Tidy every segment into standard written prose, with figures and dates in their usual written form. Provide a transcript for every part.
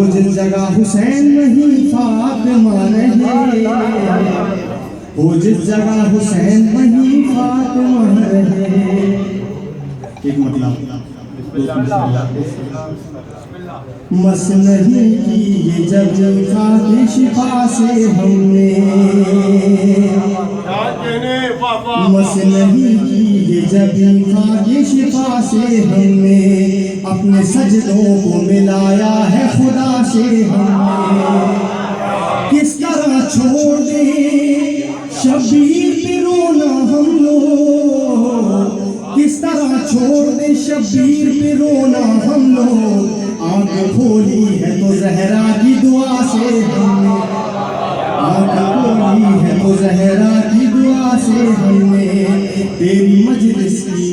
जिस जगह हुसैन नहीं फातिमा रहे, वो जिस जगह हुसैन नहीं फातिमा रहे। एक मतलब मसनही की ये जब खाके शिफा से हमने, मसनही की ये जब खाके शिफा से हमने, अपने सजदों को मिलाया है खुदा से हमने। किस तरह छोड़ दे शबीर पे रोना हम लोग, किस तरह छोड़ दे शबीर पे रोना हम लोग। आँख खोली है तो जहरा की दुआ से हमने, आँख खोली है तो जहरा की दुआ से हमने। तेरी मजलिस की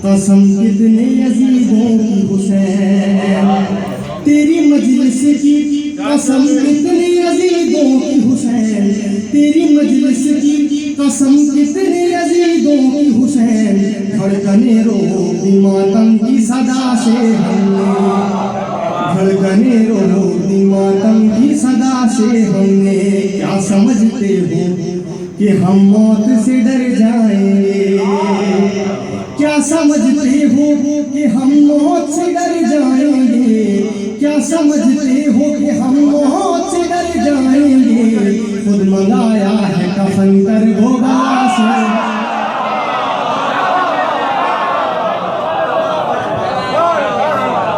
कसम कितने अजीजों की हुसैन, तेरी मजलिस की कसम कितने अजीजों की हुसैन, तेरी मजलिस की कसम कितने अजीजों की हुसैन। धड़कने रोती मातम की सदा से हमने, धड़कने रोती मातम की सदा से हमने। क्या समझते हो कि हम मौत से डर जाएंगे, क्या समझते हो कि हम मौत से डर जाएंगे, क्या समझते हो कि हम